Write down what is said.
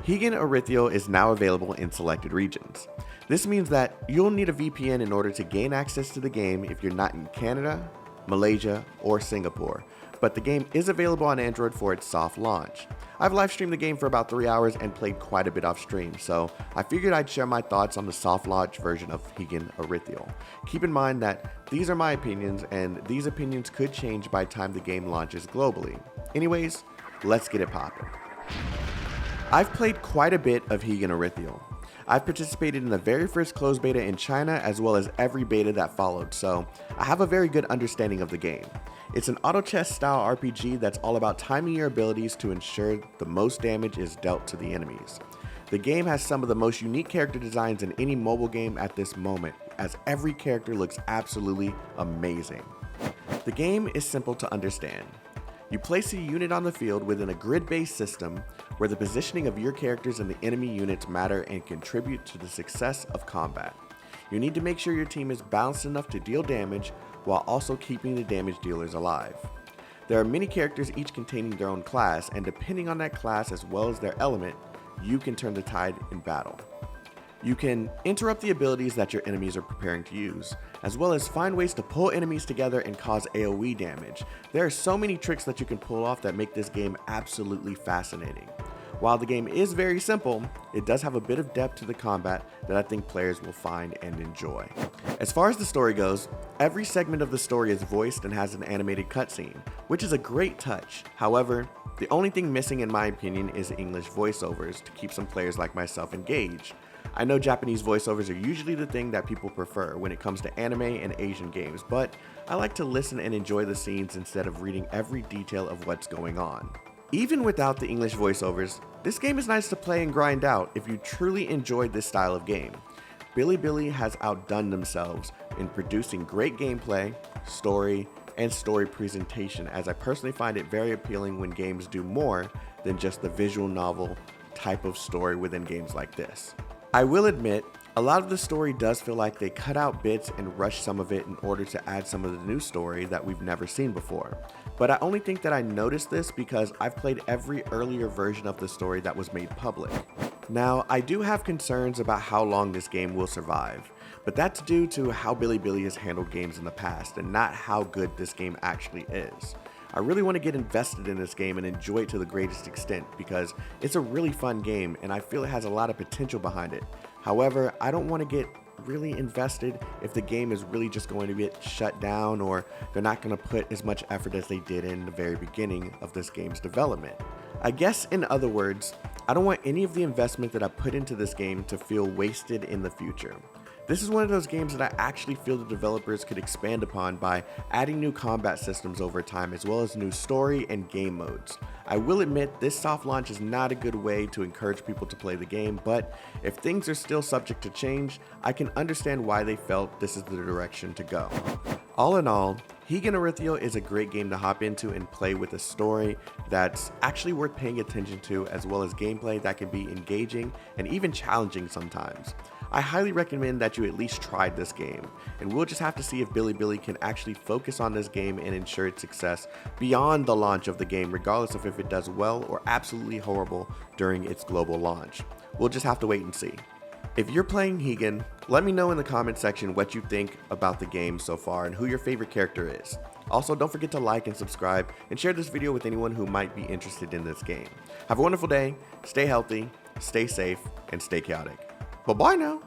Higan Eruthyll is now available in selected regions. This means that you'll need a VPN in order to gain access to the game if you're not in Canada, Malaysia, or Singapore, but the game is available on Android for its soft launch. I've live streamed the game for about 3 hours and played quite a bit off stream, so I figured I'd share my thoughts on the soft launch version of Higan Eruthyll. Keep in mind that these are my opinions, and these opinions could change by the time the game launches globally. Anyways, let's get it poppin'. I've played quite a bit of Higan Eruthyll. I've participated in the very first closed beta in China as well as every beta that followed, so I have a very good understanding of the game. It's an auto chess style RPG that's all about timing your abilities to ensure the most damage is dealt to the enemies. The game has some of the most unique character designs in any mobile game at this moment, as every character looks absolutely amazing. The game is simple to understand. You place a unit on the field within a grid-based system where the positioning of your characters and the enemy units matter and contribute to the success of combat. You need to make sure your team is balanced enough to deal damage while also keeping the damage dealers alive. There are many characters each containing their own class, and depending on that class as well as their element, you can turn the tide in battle. You can interrupt the abilities that your enemies are preparing to use, as well as find ways to pull enemies together and cause AoE damage. There are so many tricks that you can pull off that make this game absolutely fascinating. While the game is very simple, it does have a bit of depth to the combat that I think players will find and enjoy. As far as the story goes, every segment of the story is voiced and has an animated cutscene, which is a great touch. However, the only thing missing in my opinion is English voiceovers to keep some players like myself engaged. I know Japanese voiceovers are usually the thing that people prefer when it comes to anime and Asian games, but I like to listen and enjoy the scenes instead of reading every detail of what's going on. Even without the English voiceovers, this game is nice to play and grind out if you truly enjoyed this style of game. Bilibili has outdone themselves in producing great gameplay, story, and story presentation, as I personally find it very appealing when games do more than just the visual novel type of story within games like this. I will admit, a lot of the story does feel like they cut out bits and rush some of it in order to add some of the new story that we've never seen before. But I only think that I noticed this because I've played every earlier version of the story that was made public. Now, I do have concerns about how long this game will survive, but that's due to how Bilibili has handled games in the past and not how good this game actually is. I really want to get invested in this game and enjoy it to the greatest extent because it's a really fun game and I feel it has a lot of potential behind it. However, I don't want to get really invested if the game is really just going to get shut down or they're not going to put as much effort as they did in the very beginning of this game's development. I guess in other words, I don't want any of the investment that I put into this game to feel wasted in the future. This is one of those games that I actually feel the developers could expand upon by adding new combat systems over time as well as new story and game modes. I will admit this soft launch is not a good way to encourage people to play the game, but if things are still subject to change, I can understand why they felt this is the direction to go. All in all, Higan Eruthyll is a great game to hop into and play with a story that's actually worth paying attention to as well as gameplay that can be engaging and even challenging sometimes. I highly recommend that you at least try this game, and we'll just have to see if Bilibili can actually focus on this game and ensure its success beyond the launch of the game, regardless of if it does well or absolutely horrible during its global launch. We'll just have to wait and see. If you're playing Higan, let me know in the comment section what you think about the game so far and who your favorite character is. Also, don't forget to like and subscribe and share this video with anyone who might be interested in this game. Have a wonderful day, stay healthy, stay safe, and stay chaotic. Bye-bye now.